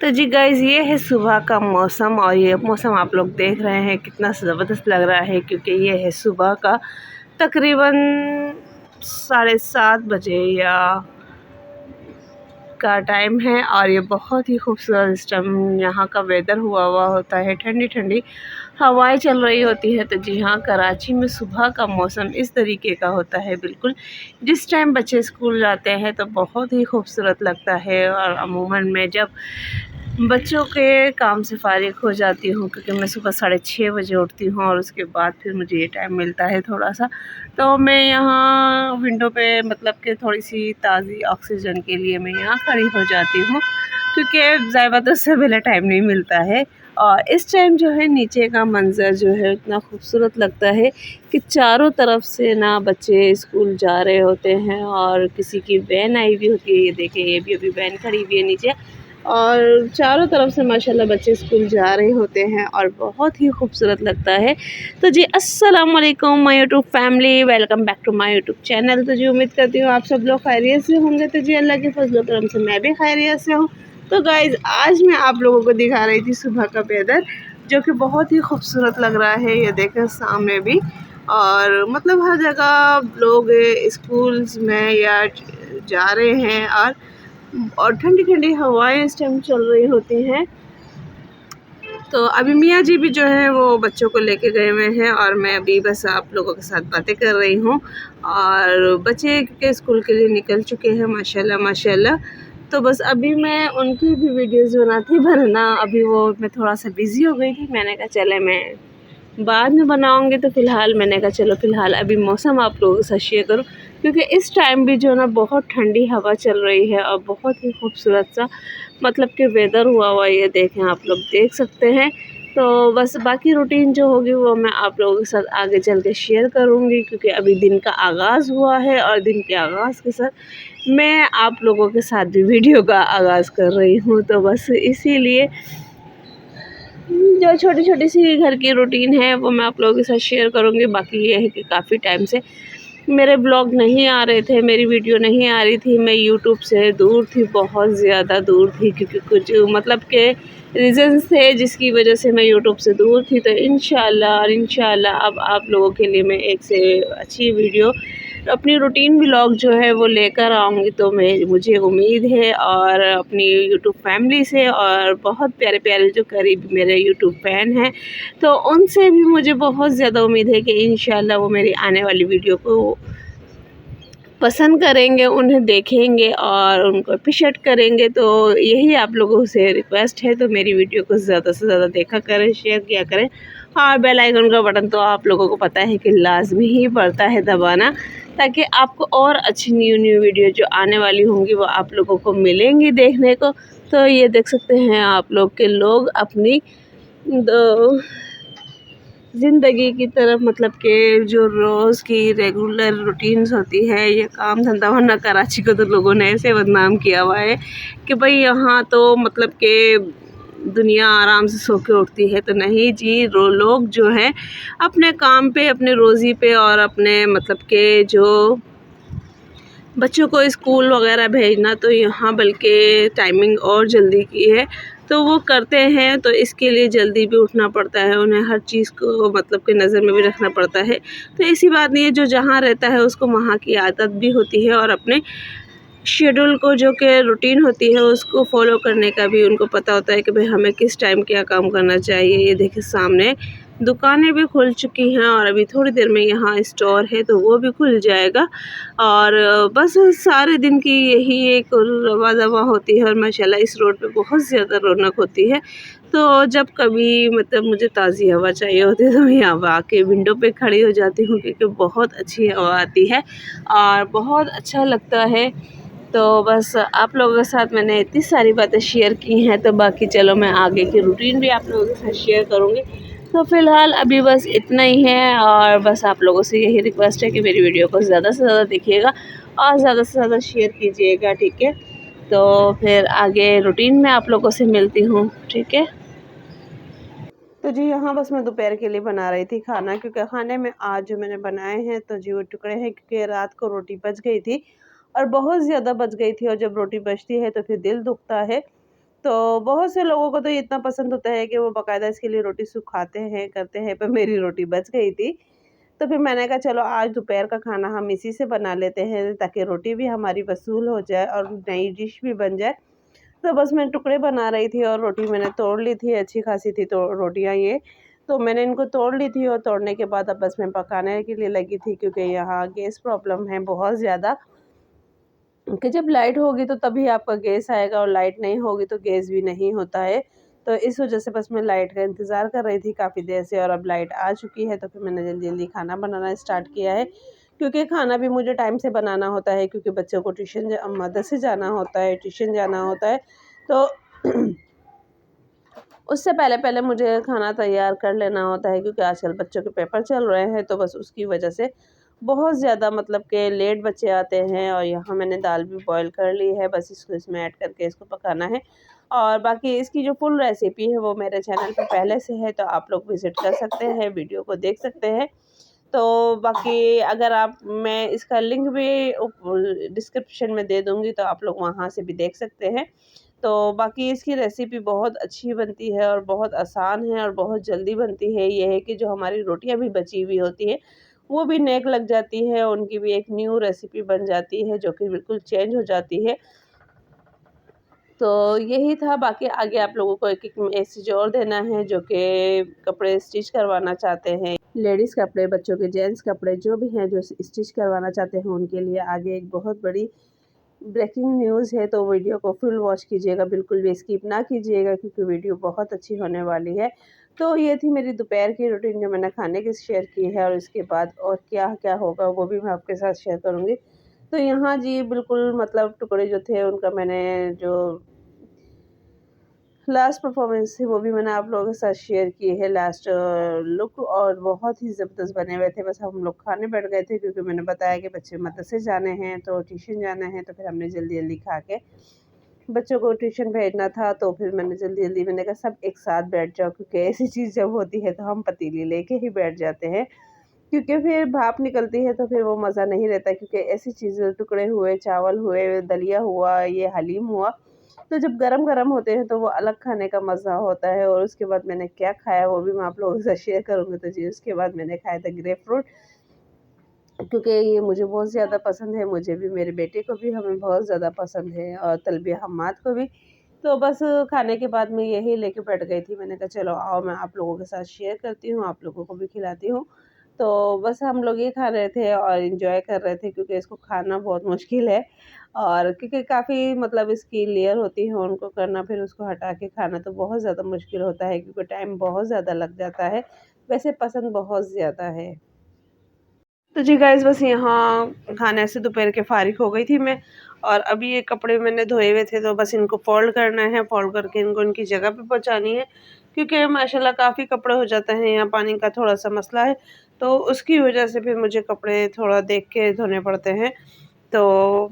तो जी गाइज़, ये है सुबह का मौसम और ये मौसम आप लोग देख रहे हैं कितना ज़बरदस्त लग रहा है, क्योंकि ये है सुबह का तकरीबन 7:30 बजे या का टाइम है। और ये बहुत ही खूबसूरत इस टाइम यहाँ का वेदर हुआ हुआ होता है, ठंडी ठंडी हवाएं चल रही होती है। तो जी हाँ, कराची में सुबह का मौसम इस तरीके का होता है बिल्कुल। जिस टाइम बच्चे स्कूल जाते हैं तो बहुत ही खूबसूरत लगता है। और अमूमन मैं जब बच्चों के काम से फ़ारिग हो जाती हूँ, क्योंकि मैं सुबह 6:30 बजे उठती हूँ और उसके बाद फिर मुझे ये टाइम मिलता है थोड़ा सा, तो मैं यहाँ विंडो पे मतलब कि थोड़ी सी ताज़ी ऑक्सीजन के लिए मैं यहाँ खड़ी हो जाती हूँ, क्योंकि ज़्यादा तो उससे पहले टाइम नहीं मिलता है। और इस टाइम जो है नीचे का मंज़र जो है इतना खूबसूरत लगता है कि चारों तरफ से ना बच्चे स्कूल जा रहे होते हैं और किसी की वैन आई हुई होती है। ये देखें, ये भी अभी वैन खड़ी हुई है नीचे, और चारों तरफ से माशाल्लाह बच्चे स्कूल जा रहे होते हैं और बहुत ही खूबसूरत लगता है। तो जी अस्सलाम वालेकुम my YouTube family, welcome back to my YouTube channel. तो जी उम्मीद करती हूँ आप सब लोग खैरियत से होंगे। तो जी अल्लाह के फजल करम से मैं भी खैरियत से हूँ। तो गाइज़, आज मैं आप लोगों को दिखा रही थी सुबह का वेदर, जो कि बहुत ही खूबसूरत लग रहा है। ये देखें सामने भी, और मतलब हर जगह लोग स्कूल्स में या जा रहे हैं, और ठंडी ठंडी हवाएं इस टाइम चल रही होती हैं। तो अभी मियाँ जी भी जो है वो बच्चों को लेके गए हुए हैं और मैं अभी बस आप लोगों के साथ बातें कर रही हूँ। और बच्चे के स्कूल के लिए निकल चुके हैं माशाल्लाह माशाल्लाह। तो बस अभी मैं उनकी भी वीडियोस बनाती, वरना अभी वो मैं थोड़ा सा बिज़ी हो गई थी। मैंने कहा चले मैं बाद में बनाऊंगी, तो फ़िलहाल मैंने कहा चलो फ़िलहाल अभी मौसम आप लोगों के साथ शेयर करूँ, क्योंकि इस टाइम भी जो है ना बहुत ठंडी हवा चल रही है और बहुत ही खूबसूरत सा मतलब कि वेदर हुआ हुआ। ये देखें, आप लोग देख सकते हैं। तो बस बाकी रूटीन जो होगी वो मैं आप लोगों के साथ आगे चल के शेयर करूँगी, क्योंकि अभी दिन का आगाज़ हुआ है और दिन के आगाज़ के साथ मैं आप लोगों के साथ भी वीडियो का आगाज़ कर रही हूँ। तो बस इसीलिए जो छोटी छोटी सी घर की रूटीन है वो मैं आप लोगों के साथ शेयर करूँगी। बाकी ये है कि काफ़ी टाइम से मेरे ब्लॉग नहीं आ रहे थे, मेरी वीडियो नहीं आ रही थी। मैं यूट्यूब से दूर थी, बहुत ज़्यादा दूर थी, क्योंकि कुछ मतलब के रीज़न्स थे जिसकी वजह से मैं यूट्यूब से दूर थी। तो इंशाल्लाह अब आप लोगों के लिए मैं एक से अच्छी वीडियो अपनी रूटीन व्लॉग जो है वो लेकर आऊँगी। तो मुझे उम्मीद है, और अपनी यूट्यूब फैमिली से और बहुत प्यारे प्यारे जो करीब मेरे यूट्यूब फैन हैं, तो उनसे भी मुझे बहुत ज़्यादा उम्मीद है कि इंशाल्लाह वो मेरी आने वाली वीडियो को पसंद करेंगे, उन्हें देखेंगे और उनको अप्रिशिएट करेंगे। तो यही आप लोगों से रिक्वेस्ट है, तो मेरी वीडियो को ज़्यादा से ज़्यादा देखा करें, शेयर किया करें। हाँ, बेल आइकन का बटन तो आप लोगों को पता है कि लाजमी ही पड़ता है दबाना, ताकि आपको और अच्छी न्यू न्यू वीडियो जो आने वाली होंगी वो आप लोगों को मिलेंगी देखने को। तो ये देख सकते हैं आप लोग के लोग अपनी ज़िंदगी की तरफ मतलब कि जो रोज़ की रेगुलर रूटीन्स होती है, ये काम धंधा, वरना कराची को तो लोगों ने ऐसे बदनाम किया हुआ है कि भाई यहाँ तो मतलब कि दुनिया आराम से सो के उठती है। तो नहीं जी, लोग जो हैं अपने काम पे, अपने रोज़ी पे और अपने मतलब के जो बच्चों को स्कूल वगैरह भेजना, तो यहाँ बल्कि टाइमिंग और जल्दी की है, तो वो करते हैं। तो इसके लिए जल्दी भी उठना पड़ता है, उन्हें हर चीज़ को मतलब कि नज़र में भी रखना पड़ता है। तो ऐसी बात नहीं है, जो जहाँ रहता है उसको वहाँ की आदत भी होती है, और अपने शेड्यूल को जो कि रूटीन होती है उसको फॉलो करने का भी उनको पता होता है कि भाई हमें किस टाइम क्या काम करना चाहिए। ये देखिए सामने दुकानें भी खुल चुकी हैं, और अभी थोड़ी देर में यहाँ स्टोर है तो वो भी खुल जाएगा। और बस सारे दिन की यही एक रवा दवा होती है, और माशाल्लाह इस रोड पे बहुत ज़्यादा रौनक होती है। तो जब कभी मतलब मुझे ताज़ी हवा चाहिए होती है तो मैं यहाँ आके विंडो पे खड़ी हो जाती हूँ, क्योंकि बहुत अच्छी हवा आती है और बहुत अच्छा लगता है। तो बस आप लोगों के साथ मैंने इतनी सारी बातें शेयर की हैं, तो बाकी चलो मैं आगे की रूटीन भी आप लोगों के साथ शेयर करूँगी। तो फ़िलहाल अभी बस इतना ही है, और बस आप लोगों से यही रिक्वेस्ट है कि मेरी वीडियो को ज़्यादा से ज़्यादा देखिएगा और ज़्यादा से ज़्यादा शेयर कीजिएगा, ठीक है। तो फिर आगे रूटीन में आप लोगों से मिलती हूँ, ठीक है। तो जी यहाँ बस मैं दोपहर के लिए बना रही थी खाना, क्योंकि खाने में आज जो मैंने बनाए हैं तो जी वो टुकड़े हैं, क्योंकि रात को रोटी बच गई थी और बहुत ज़्यादा बच गई थी, और जब रोटी बचती है तो फिर दिल दुखता है। तो बहुत से लोगों को तो ये इतना पसंद होता है कि वो बाकायदा इसके लिए रोटी सुखाते हैं, करते हैं, पर मेरी रोटी बच गई थी। तो फिर मैंने कहा चलो आज दोपहर का खाना हम इसी से बना लेते हैं ताकि रोटी भी हमारी वसूल हो जाए और नई डिश भी बन जाए। तो बस मैं टुकड़े बना रही थी और रोटी मैंने तोड़ ली थी, अच्छी खासी थी तो रोटियाँ ये। तो मैंने इनको तोड़ ली थी और तोड़ने के बाद अब बस मैं पकाने के लिए लगी थी क्योंकि यहाँ गैस प्रॉब्लम है बहुत ज़्यादा, कि जब लाइट होगी तो तभी आपका गैस आएगा और लाइट नहीं होगी तो गैस भी नहीं होता है। तो इस वजह से बस मैं लाइट का इंतज़ार कर रही थी काफ़ी देर से और अब लाइट आ चुकी है तो फिर मैंने जल्दी-जल्दी खाना बनाना स्टार्ट किया है। क्योंकि खाना भी मुझे टाइम से बनाना होता है क्योंकि बच्चों को मदरसे जाना होता है, ट्यूशन जाना होता है। तो उससे पहले-पहले मुझे खाना तैयार कर लेना होता है क्योंकि आजकल बच्चों के पेपर चल रहे हैं तो बस उसकी वजह से बहुत ज़्यादा मतलब कि लेट बच्चे आते हैं। और यहाँ मैंने दाल भी बॉयल कर ली है, बस इसको इसमें ऐड करके इसको पकाना है। और बाकी इसकी जो फुल रेसिपी है वो मेरे चैनल पे पहले से है तो आप लोग विज़िट कर सकते हैं, वीडियो को देख सकते हैं। तो बाकी अगर आप मैं इसका लिंक भी डिस्क्रिप्शन में दे दूँगी तो आप लोग वहाँ से भी देख सकते हैं। तो बाकी इसकी रेसिपी बहुत अच्छी बनती है और बहुत आसान है और बहुत जल्दी बनती है। ये है कि जो हमारी रोटियां भी बची हुई होती है वो भी नेक लग जाती है, उनकी भी एक न्यू रेसिपी बन जाती है जो कि बिल्कुल चेंज हो जाती है। तो यही था, बाकी आगे आप लोगों को एक-एक मैसेज और देना है जो कि कपड़े स्टिच करवाना चाहते हैं, लेडीज़ कपड़े, बच्चों के जेंट्स कपड़े जो भी हैं जो स्टिच करवाना चाहते हैं उनके लिए आगे एक बहुत बड़ी ब्रेकिंग न्यूज़ है। तो वीडियो को फुल वॉच कीजिएगा, बिल्कुल भी स्किप ना कीजिएगा क्योंकि वीडियो बहुत अच्छी होने वाली है। तो ये थी मेरी दोपहर की रूटीन जो मैंने खाने की शेयर की है और इसके बाद और क्या-क्या होगा वो भी मैं आपके साथ शेयर करूँगी। तो यहाँ जी बिल्कुल मतलब टुकड़े जो थे उनका मैंने जो लास्ट परफ़ॉर्मेंस थी वो भी मैंने आप लोगों के साथ शेयर की है, लास्ट लुक, और बहुत ही ज़बरदस्त बने हुए थे। बस हम लोग खाने बैठ गए थे क्योंकि मैंने बताया कि बच्चे मदरसे जाने हैं तो ट्यूशन जाना है तो फिर हमने जल्दी-जल्दी खा के बच्चों को ट्यूशन भेजना था। तो फिर मैंने जल्दी-जल्दी मैंने कहा सब एक साथ बैठ जाओ क्योंकि ऐसी चीज़ जब होती है तो हम पतीली लेके ही बैठ जाते हैं। क्योंकि फिर भाप निकलती है तो फिर वो मज़ा नहीं रहता क्योंकि ऐसी चीज़ें टुकड़े हुए, चावल हुए, दलिया हुआ, ये हलीम हुआ, तो जब गरम-गरम होते हैं तो वो अलग खाने का मज़ा होता है। और उसके बाद मैंने क्या खाया वो भी मैं आप लोगों के साथ शेयर करूँगी। तो जी उसके बाद मैंने खाया था ग्रेप फ्रूट, क्योंकि ये मुझे बहुत ज़्यादा पसंद है, मुझे भी, मेरे बेटे को भी, हमें बहुत ज़्यादा पसंद है और तलबिया हम्माद को भी। तो बस खाने के बाद मैं यही लेके बैठ गई थी। मैंने कहा चलो आओ मैं आप लोगों के साथ शेयर करती हूँ, आप लोगों को भी खिलाती हूँ। तो बस हम लोग ये खा रहे थे और एन्जॉय कर रहे थे क्योंकि इसको खाना बहुत मुश्किल है और क्योंकि काफ़ी मतलब इसकी लेयर होती है उनको करना, फिर उसको हटा के खाना तो बहुत ज़्यादा मुश्किल होता है क्योंकि टाइम बहुत ज़्यादा लग जाता है। वैसे पसंद बहुत ज़्यादा है। तो जी गाइज़ बस यहाँ खाने से दोपहर के फ़ारिग हो गई थी मैं और अभी ये कपड़े मैंने धोए हुए थे तो बस इनको फ़ोल्ड करना है, फ़ोल्ड करके इनको इनकी जगह पे पहुँचानी है क्योंकि माशाल्लाह काफ़ी कपड़े हो जाते हैं, यहाँ पानी का थोड़ा-सा मसला है, तो उसकी वजह से फिर मुझे कपड़े थोड़ा देख के धोने पड़ते हैं। तो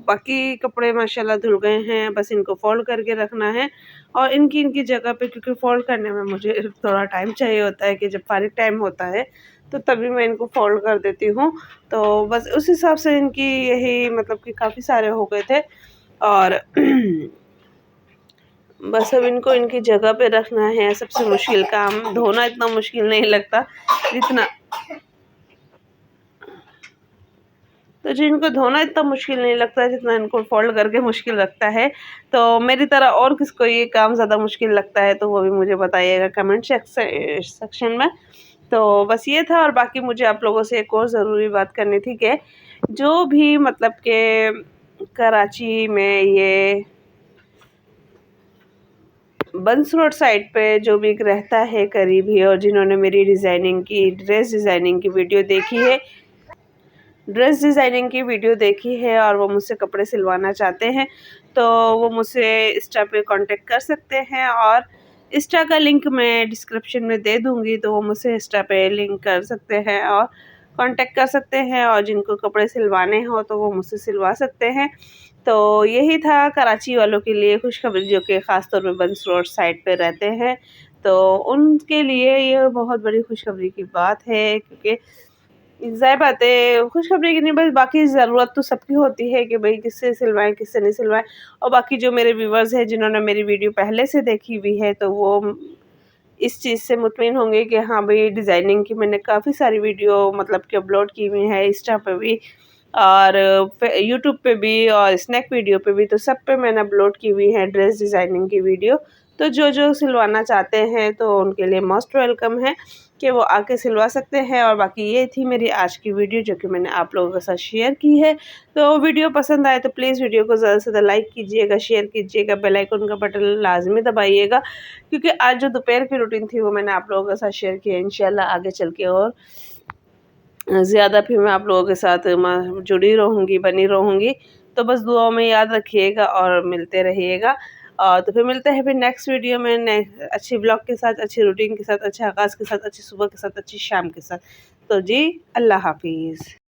बाकी कपड़े माशाल्लाह धुल गए हैं, बस इनको फ़ोल्ड करके रखना है और इनकी इनकी जगह पे, क्योंकि फ़ोल्ड करने में मुझे थोड़ा टाइम चाहिए होता है कि जब फ़ारिग टाइम होता है, तो तभी मैं इनको फ़ोल्ड कर देती हूँ। तो बस उस हिसाब से इनकी यही मतलब कि काफ़ी सारे हो गए थे और बस अब इनको इनकी जगह पे रखना है, सबसे मुश्किल काम। धोना इतना मुश्किल नहीं लगता जितना, तो जी इनको धोना इतना मुश्किल नहीं लगता जितना इनको फ़ोल्ड करके मुश्किल लगता है। तो मेरी तरह और किसको ये काम ज़्यादा मुश्किल लगता है तो वो भी मुझे बताइएगा कमेंट सेक्शन में। तो बस ये था और बाकी मुझे आप लोगों से एक और ज़रूरी बात करनी थी कि जो भी मतलब कि कराची में ये बंस रोड साइड पे जो भी रहता है करीब ही और जिन्होंने मेरी ड्रेस डिज़ाइनिंग की वीडियो देखी है, और वो मुझसे कपड़े सिलवाना चाहते हैं तो वो मुझसे इंस्टा पे कांटेक्ट कर सकते हैं और इंस्टा का लिंक मैं डिस्क्रिप्शन में दे दूँगी, तो वो मुझसे इंस्टा पे लिंक कर सकते हैं और कांटेक्ट कर सकते हैं और जिनको कपड़े सिलवाने हो तो वो मुझसे सिलवा सकते हैं। तो यही था कराची वालों के लिए खुशखबरी जो कि ख़ास तौर पे बंस रोड साइड पे रहते हैं, तो उनके लिए ये बहुत बड़ी खुशखबरी की बात है क्योंकि ज़ाहिर बात है खुशखबरी की नहीं, बस बाकी ज़रूरत तो सबकी होती है कि भाई किससे सिलवाएँ, किससे नहीं सिलवाएँ। और बाकी जो मेरे व्यूअर्स हैं जिन्होंने मेरी वीडियो पहले से देखी हुई है तो वो इस चीज़ से मुतमिन होंगे कि हाँ भाई डिज़ाइनिंग की मैंने काफ़ी सारी वीडियो मतलब कि अपलोड की हुई है, इंस्टा पे भी और यूट्यूब पे भी और स्नैक वीडियो पे भी, तो सब पे मैंने अपलोड की हुई है ड्रेस डिज़ाइनिंग की वीडियो। तो जो जो सिलवाना चाहते हैं तो उनके लिए मोस्ट वेलकम है कि वो आके सिलवा सकते हैं। और बाकी ये थी मेरी आज की वीडियो जो कि मैंने आप लोगों के साथ शेयर की है। तो वीडियो पसंद आए तो प्लीज़ वीडियो को ज़्यादा से ज़्यादा लाइक कीजिएगा, शेयर कीजिएगा, बेल आइकन का बटन लाज़मी दबाइएगा, क्योंकि आज जो दोपहर की रूटीन थी वो मैंने आप लोगों के साथ शेयर की है। इंशाल्लाह आगे चल के और ज़्यादा फिर मैं आप लोगों के साथ जुड़ी रहूँगी, बनी रहूँगी। तो बस दुआओं में याद रखिएगा और मिलते रहिएगा। तो फिर मिलते हैं फिर नेक्स्ट वीडियो में अच्छी व्लॉग के साथ, अच्छी रूटीन के साथ, अच्छे आगाज़ के साथ, अच्छी सुबह के साथ, अच्छी शाम के साथ। तो जी, अल्लाह हाफ़िज़।